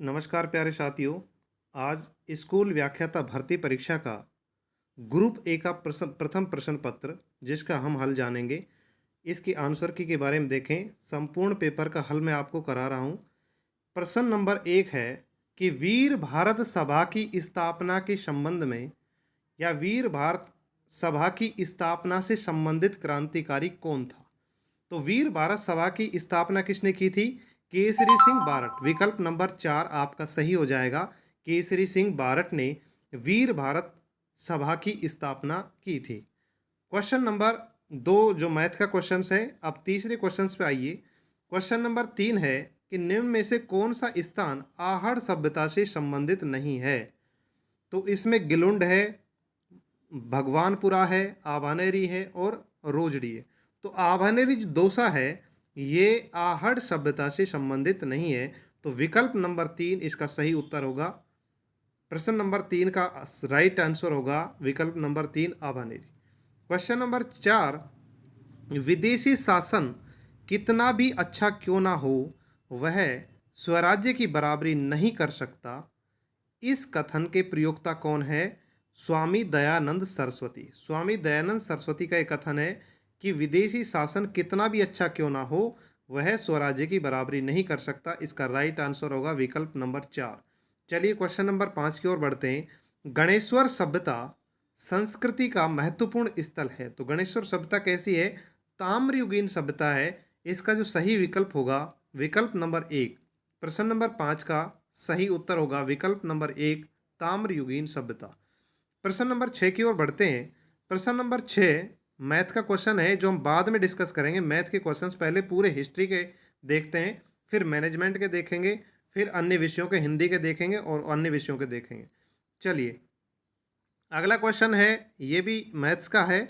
नमस्कार प्यारे साथियों। आज स्कूल व्याख्याता भर्ती परीक्षा का ग्रुप ए का प्रथम प्रश्न पत्र जिसका हम हल जानेंगे। इसकी आंसर की के बारे में देखें। संपूर्ण पेपर का हल मैं आपको करा रहा हूँ। प्रश्न नंबर 1 है कि वीर भारत सभा की स्थापना के संबंध में या वीर भारत सभा की स्थापना से संबंधित क्रांतिकारी कौन था। तो वीर भारत सभा की स्थापना किसने की थी? केसरी सिंह बारट। विकल्प नंबर 4 आपका सही हो जाएगा। केसरी सिंह बारट ने वीर भारत सभा की स्थापना की थी। क्वेश्चन नंबर 2 जो मैथ का क्वेश्चन है। अब तीसरे क्वेश्चन पे आइए। क्वेश्चन नंबर 3 है कि निम्न में से कौन सा स्थान आहड़ सभ्यता से संबंधित नहीं है। तो इसमें गिलुंड है, भगवानपुरा है, आभानेरी है और रोजड़ी है। तो आभानेरी जो दोसा है ये आहड़ सभ्यता से संबंधित नहीं है। तो विकल्प नंबर 3 इसका सही उत्तर होगा। प्रश्न नंबर 3 का राइट आंसर होगा विकल्प नंबर 3 आभानेरी। क्वेश्चन नंबर 4, विदेशी शासन कितना भी अच्छा क्यों ना हो वह स्वराज्य की बराबरी नहीं कर सकता। इस कथन के प्रयोक्ता कौन है? स्वामी दयानंद सरस्वती। स्वामी दयानंद सरस्वती का एक कथन है कि विदेशी शासन कितना भी अच्छा क्यों ना हो वह स्वराज्य की बराबरी नहीं कर सकता। इसका राइट आंसर होगा विकल्प नंबर 4। चलिए क्वेश्चन नंबर 5 की ओर बढ़ते हैं। गणेश्वर सभ्यता संस्कृति का महत्वपूर्ण स्थल है। तो गणेश्वर सभ्यता कैसी है? ताम्रयुगीन सभ्यता है। इसका जो सही विकल्प होगा विकल्प नंबर 1। प्रश्न नंबर 5 का सही उत्तर होगा विकल्प नंबर 1 ताम्रयुगीन सभ्यता। प्रश्न नंबर 6 की ओर बढ़ते हैं। प्रश्न नंबर 6 मैथ का क्वेश्चन है जो हम बाद में डिस्कस करेंगे। मैथ के क्वेश्चंस पहले पूरे हिस्ट्री के देखते हैं, फिर मैनेजमेंट के देखेंगे, फिर अन्य विषयों के हिंदी के देखेंगे और अन्य विषयों के देखेंगे। चलिए अगला क्वेश्चन है, ये भी मैथ्स का है।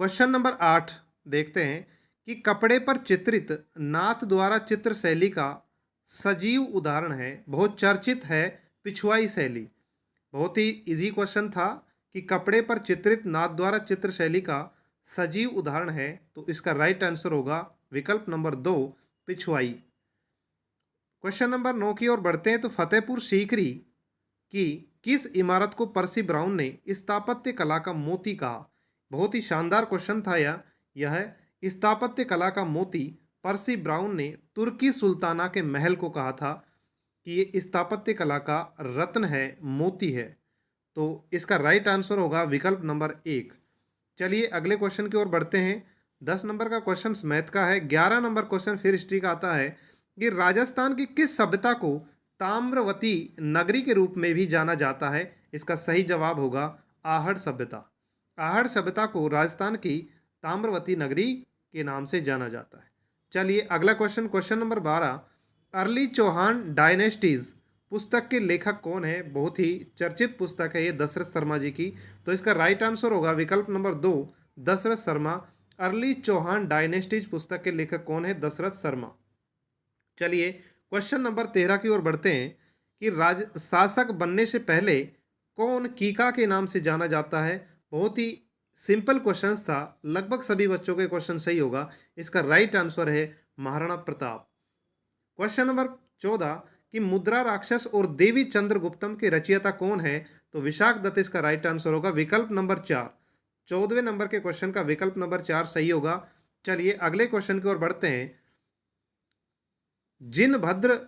क्वेश्चन नंबर 8 देखते हैं कि कपड़े पर चित्रित नाथ द्वारा चित्र शैली का सजीव उदाहरण है, बहुत चर्चित है, पिछुआई शैली। बहुत ही इजी क्वेश्चन था कि कपड़े पर चित्रित नाथ द्वारा चित्र शैली का सजीव उदाहरण है। तो इसका राइट आंसर होगा विकल्प नंबर 2 पिछुआई। क्वेश्चन नंबर 9 की ओर बढ़ते हैं। तो फतेहपुर सीकरी की किस इमारत को पर्सी ब्राउन ने स्थापत्य कला का मोती कहा? बहुत ही शानदार क्वेश्चन था यह स्थापत्य कला का मोती पर्सी ब्राउन ने तुर्की सुल्ताना के महल को कहा था कि ये स्थापत्य कला का रत्न है, मोती है। तो इसका राइट आंसर होगा विकल्प नंबर 1। चलिए अगले क्वेश्चन की ओर बढ़ते हैं। 10 नंबर का क्वेश्चन मैथ का है। 11 नंबर क्वेश्चन फिर हिस्ट्री का आता है कि राजस्थान की किस सभ्यता को ताम्रवती नगरी के रूप में भी जाना जाता है? इसका सही जवाब होगा आहड़ सभ्यता। आहड़ सभ्यता को राजस्थान की ताम्रवती नगरी के नाम से जाना जाता है। चलिए अगला question, question number 12, early Chauhan dynasties पुस्तक के लेखक कौन है? बहुत ही चर्चित पुस्तक है ये दशरथ शर्मा जी की। तो इसका राइट आंसर होगा विकल्प नंबर 2 दशरथ शर्मा। अर्ली चौहान डायनेस्टीज पुस्तक के लेखक कौन है? दशरथ शर्मा। चलिए क्वेश्चन नंबर 13 की ओर बढ़ते हैं कि राज शासक बनने से पहले कौन कीका के नाम से जाना जाता है? बहुत ही सिंपल क्वेश्चंस था, लगभग सभी बच्चों के क्वेश्चन सही होगा। इसका राइट आंसर है महाराणा प्रताप। क्वेश्चन नंबर 14 कि मुद्रा राक्षस और देवी चंद्रगुप्तम के रचयिता कौन है? तो विशाख दत्त इसका राइट आंसर होगा विकल्प नंबर 4। 14वें नंबर के क्वेश्चन का विकल्प नंबर 4 सही होगा। चलिए अगले क्वेश्चन की ओर बढ़ते हैं। जिनभद्र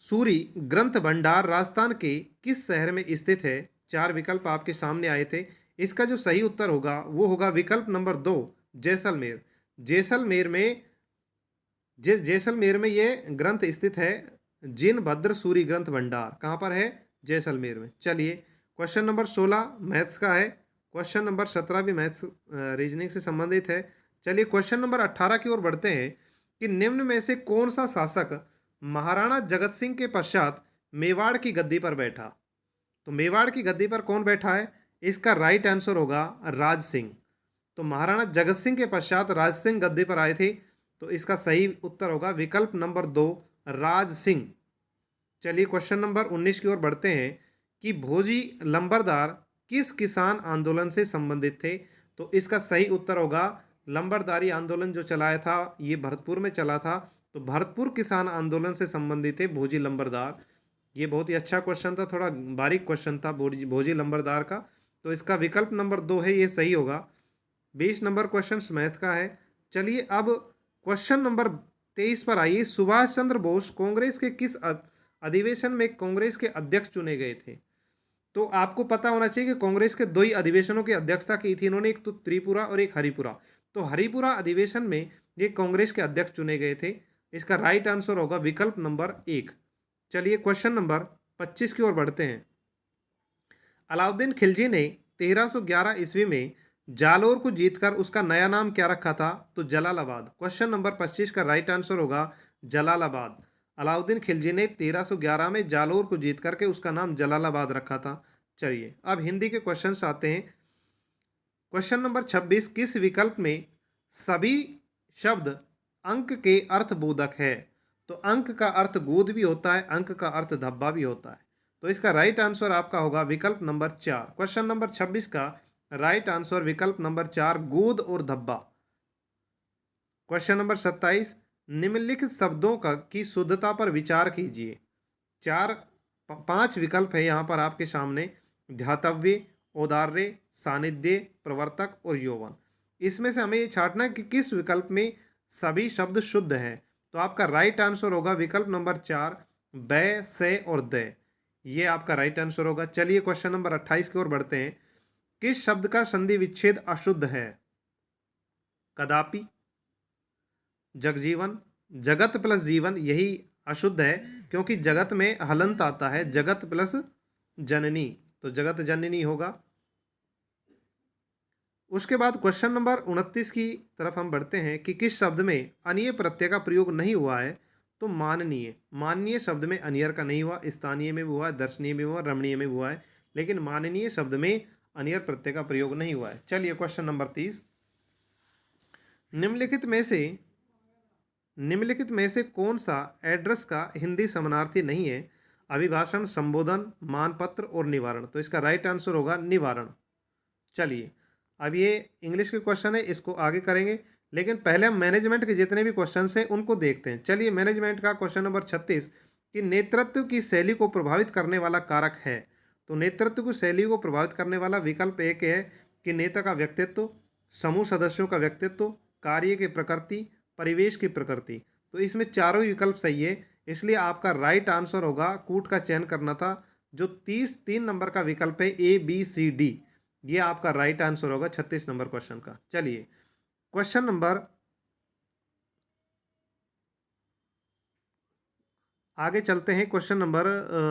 सूरी ग्रंथ भंडार राजस्थान के किस शहर में स्थित है? 4 विकल्प आपके सामने आए थे। इसका जो सही उत्तर होगा वो होगा विकल्प नंबर 2 जैसलमेर। जैसलमेर में जैसलमेर में ये ग्रंथ स्थित है। जिनभद्र सूरी ग्रंथ भंडार कहाँ पर है? जैसलमेर में। चलिए क्वेश्चन नंबर 16 मैथ्स का है। क्वेश्चन नंबर 17 भी मैथ्स रीजनिंग से संबंधित है। चलिए क्वेश्चन नंबर 18 की ओर बढ़ते हैं कि निम्न में से कौन सा शासक महाराणा जगत सिंह के पश्चात मेवाड़ की गद्दी पर बैठा? तो मेवाड़ की गद्दी पर कौन बैठा है? इसका राइट आंसर होगा राज सिंह। तो महाराणा जगत सिंह के पश्चात राज सिंह गद्दी पर आए थे। तो इसका सही उत्तर होगा विकल्प नंबर 2 राज सिंह। चलिए क्वेश्चन नंबर 19 की ओर बढ़ते हैं कि भोजी लंबरदार किस किसान आंदोलन से संबंधित थे? तो इसका सही उत्तर होगा लंबरदारी आंदोलन जो चलाया था ये भरतपुर में चला था। तो भरतपुर किसान आंदोलन से संबंधित थे भोजी लंबरदार। ये बहुत ही अच्छा क्वेश्चन था, थोड़ा बारीक क्वेश्चन था भोजी लंबरदार का। तो इसका विकल्प नंबर 2 है, ये सही होगा। 20 नंबर क्वेश्चन मैथ का है। चलिए अब क्वेश्चन नंबर 23 पर आइए। सुभाष चंद्र बोस कांग्रेस के किस अधिवेशन में कांग्रेस के अध्यक्ष चुने गए थे? तो आपको पता होना चाहिए कि कांग्रेस के दो ही अधिवेशनों की अध्यक्षता की थी इन्होंने, एक तो त्रिपुरा और एक हरिपुरा। तो हरिपुरा अधिवेशन में ये कांग्रेस के अध्यक्ष चुने गए थे। इसका राइट आंसर होगा विकल्प नंबर 1। चलिए क्वेश्चन नंबर 25 की ओर बढ़ते हैं। अलाउद्दीन खिलजी ने 1311 ईस्वी में जालोर को जीतकर उसका नया नाम क्या रखा था? तो जलालाबाद। क्वेश्चन नंबर 25 का राइट आंसर होगा जलालाबाद। अलाउद्दीन खिलजी ने 1311 में जालोर को जीत करके उसका नाम जलालाबाद रखा था। चलिए अब हिंदी के क्वेश्चंस आते हैं। क्वेश्चन नंबर 26, किस विकल्प में सभी शब्द अंक के अर्थबोधक है? तो अंक का अर्थ गोद भी होता है, अंक का अर्थ धब्बा भी होता है। तो इसका राइट आंसर आपका होगा विकल्प नंबर 4। क्वेश्चन नंबर 26 का राइट आंसर विकल्प नंबर 4, गोद और धब्बा। क्वेश्चन नंबर 27, निम्नलिखित शब्दों का की शुद्धता पर विचार कीजिए। 5 विकल्प है यहाँ पर आपके सामने: ध्यातव्य, औदार्य, सानिध्य, प्रवर्तक और यौवन। इसमें से हमें ये छांटना है कि किस विकल्प में सभी शब्द शुद्ध हैं। तो आपका राइट आंसर होगा विकल्प नंबर 4, बै, से और दे। ये आपका राइट आंसर होगा। चलिए क्वेश्चन नंबर 28 की ओर बढ़ते हैं। किस शब्द का संधि विच्छेद अशुद्ध है? कदापि, जगजीवन, जगत प्लस जीवन यही अशुद्ध है, क्योंकि जगत में हलंत आता है, जगत प्लस जननी, तो जगत जननी होगा। उसके बाद क्वेश्चन नंबर 29 की तरफ हम बढ़ते हैं कि किस शब्द में अनीय प्रत्यय का प्रयोग नहीं हुआ है? तो माननीय। माननीय शब्द में अनियर का नहीं हुआ, स्थानीय में भी हुआ, दर्शनीय में हुआ, रमणीय में भी हुआ है, लेकिन माननीय शब्द में अनियर प्रत्यय का प्रयोग नहीं हुआ है। चलिए क्वेश्चन नंबर 30, निम्नलिखित में से कौन सा एड्रेस का हिंदी समानार्थी नहीं है? अभिभाषण, संबोधन, मानपत्र और निवारण। तो इसका राइट आंसर होगा निवारण। चलिए अब ये इंग्लिश के क्वेश्चन है, इसको आगे करेंगे, लेकिन पहले हम मैनेजमेंट के जितने भी क्वेश्चन हैं उनको देखते हैं। चलिए मैनेजमेंट का क्वेश्चन नंबर 36 कि नेतृत्व की शैली को प्रभावित करने वाला कारक है। तो नेतृत्व की शैली को प्रभावित करने वाला विकल्प एक है कि नेता का व्यक्तित्व, समूह सदस्यों का व्यक्तित्व, कार्य की प्रकृति, परिवेश की प्रकृति। तो इसमें चारों ही विकल्प सही है, इसलिए आपका राइट आंसर होगा, कूट का चयन करना था, जो 3 नंबर का विकल्प है ABCD, ये आपका राइट आंसर होगा 36 नंबर क्वेश्चन का। चलिए क्वेश्चन नंबर आगे चलते हैं। क्वेश्चन नंबर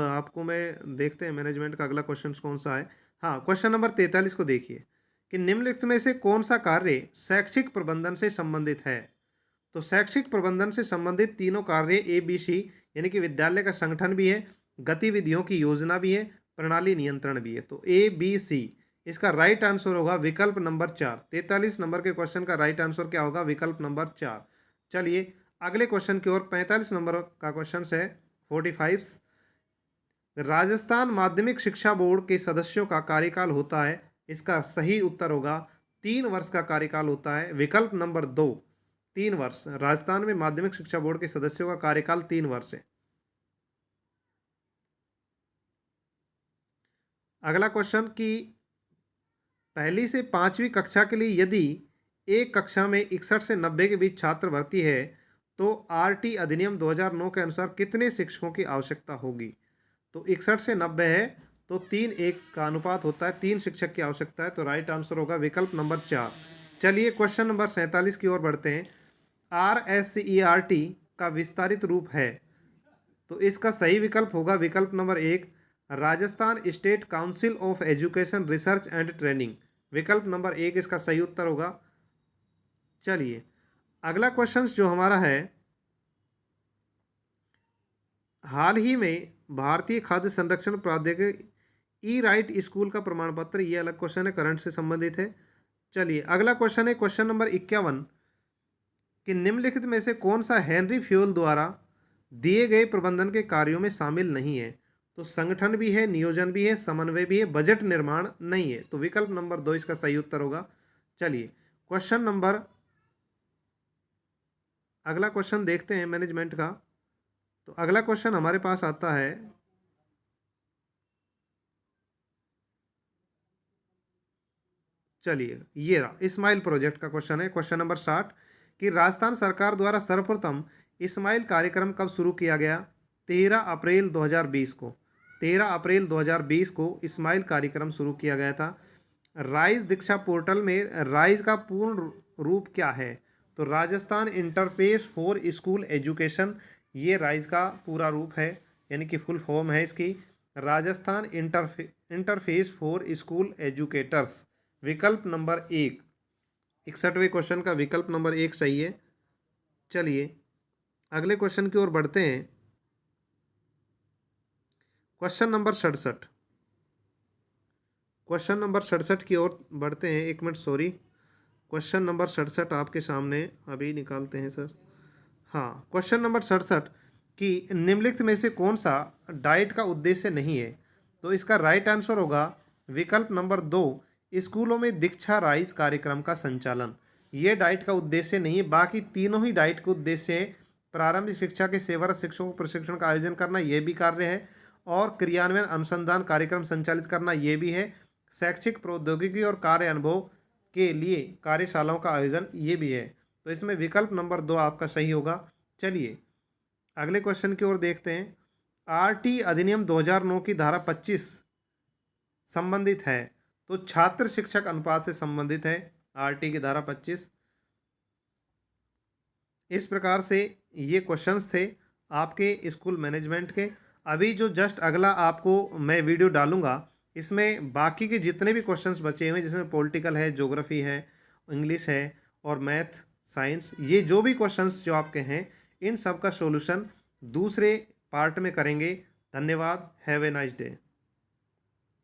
आपको मैं देखते हैं मैनेजमेंट का अगला क्वेश्चन कौन सा है। हाँ, क्वेश्चन नंबर 43 को देखिए कि निम्नलिखित में से कौन सा कार्य शैक्षिक प्रबंधन से संबंधित है? तो शैक्षिक प्रबंधन से संबंधित तीनों कार्य ABC, यानी कि विद्यालय का संगठन भी है, गतिविधियों की योजना भी है, प्रणाली नियंत्रण भी है। तो ABC, इसका राइट आंसर होगा विकल्प नंबर 4। 43 नंबर के क्वेश्चन का राइट आंसर क्या होगा? विकल्प नंबर 4। चलिए अगले क्वेश्चन की ओर। 45 नंबर का क्वेश्चन है 45, राजस्थान माध्यमिक शिक्षा बोर्ड के सदस्यों का कार्यकाल होता है। इसका सही उत्तर होगा 3 वर्ष का कार्यकाल होता है, विकल्प नंबर 2, 3 वर्ष। राजस्थान में माध्यमिक शिक्षा बोर्ड के सदस्यों का कार्यकाल 3 वर्ष है। अगला क्वेश्चन कि पहली से 5वीं कक्षा के लिए यदि एक कक्षा में 61 से 90 के बीच छात्र भर्ती है तो RT अधिनियम 2009 के अनुसार कितने शिक्षकों की आवश्यकता होगी? तो 61 से 90 है तो 3:1 का अनुपात होता है, 3 शिक्षक की आवश्यकता है। तो राइट आंसर होगा विकल्प नंबर 4। चलिए क्वेश्चन नंबर 47 की ओर बढ़ते हैं। RSCERT का विस्तारित रूप है, तो इसका सही विकल्प होगा विकल्प number 1, Rajasthan state council of education research and training. विकल्प नंबर 1 इसका सही उत्तर होगा। चलिए अगला क्वेश्चन जो हमारा है, हाल ही में भारतीय खाद्य संरक्षण प्राधिकरण E-राइट स्कूल का प्रमाण पत्र, ये अलग क्वेश्चन है, करंट से संबंधित है। चलिए अगला क्वेश्चन है क्वेश्चन नंबर 51 कि निम्नलिखित में से कौन सा हेनरी फ्यूल द्वारा दिए गए प्रबंधन के कार्यों में शामिल नहीं है? तो संगठन भी है, नियोजन भी है, समन्वय भी है, बजट निर्माण नहीं है। तो विकल्प नंबर 2 इसका सही उत्तर होगा। चलिए क्वेश्चन नंबर अगला क्वेश्चन देखते हैं मैनेजमेंट का। तो अगला क्वेश्चन हमारे पास आता है चलिए ये रहा, इस्माइल प्रोजेक्ट का क्वेश्चन है। क्वेश्चन नंबर 60 कि राजस्थान सरकार द्वारा सर्वप्रथम इस्माइल कार्यक्रम कब शुरू किया गया? 13 अप्रैल 2020 को। 13 अप्रैल 2020 को इस्माइल कार्यक्रम शुरू किया गया था। राइज दीक्षा पोर्टल में राइज का पूर्ण रूप क्या है? तो Rajasthan interface for school education, ये राइज का पूरा रूप है, यानी कि फुल फॉर्म है इसकी, Rajasthan interface for school educators. विकल्प नंबर 1, 61वें क्वेश्चन का विकल्प नंबर 1 सही है। चलिए अगले क्वेश्चन की ओर बढ़ते हैं। क्वेश्चन नंबर 67, क्वेश्चन नंबर 67 की ओर बढ़ते हैं। एक मिनट, सॉरी, क्वेश्चन नंबर 67 आपके सामने अभी निकालते हैं सर। हाँ, क्वेश्चन नंबर 67 कि निम्नलिखित में से कौन सा डाइट का उद्देश्य नहीं है? तो इसका राइट आंसर होगा विकल्प नंबर 2, स्कूलों में दीक्षा राइज कार्यक्रम का संचालन। ये डाइट का उद्देश्य नहीं है, बाकी तीनों ही डाइट के उद्देश्य है। प्रारंभिक शिक्षा के सेवारत शिक्षकों को प्रशिक्षण का आयोजन करना, ये भी कार्य है, और क्रियान्वयन अनुसंधान कार्यक्रम संचालित करना, ये भी है। शैक्षिक प्रौद्योगिकी और कार्य अनुभव के लिए कार्यशालाओं का आयोजन, ये भी है। तो इसमें विकल्प नंबर 2 आपका सही होगा। चलिए अगले क्वेश्चन की ओर देखते हैं। आरटी अधिनियम 2009 की धारा 25 संबंधित है, तो छात्र शिक्षक अनुपात से संबंधित है आरटी की धारा 25। इस प्रकार से ये क्वेश्चंस थे आपके स्कूल मैनेजमेंट के। अभी जो जस्ट अगला आपको मैं वीडियो डालूंगा, इसमें बाकी के जितने भी क्वेश्चंस बचे हुए हैं, जिसमें पॉलिटिकल है, ज्योग्राफी है, इंग्लिश है और मैथ, साइंस, ये जो भी क्वेश्चंस जो आपके हैं, इन सब का सॉल्यूशन दूसरे पार्ट में करेंगे। धन्यवाद। Have a nice day.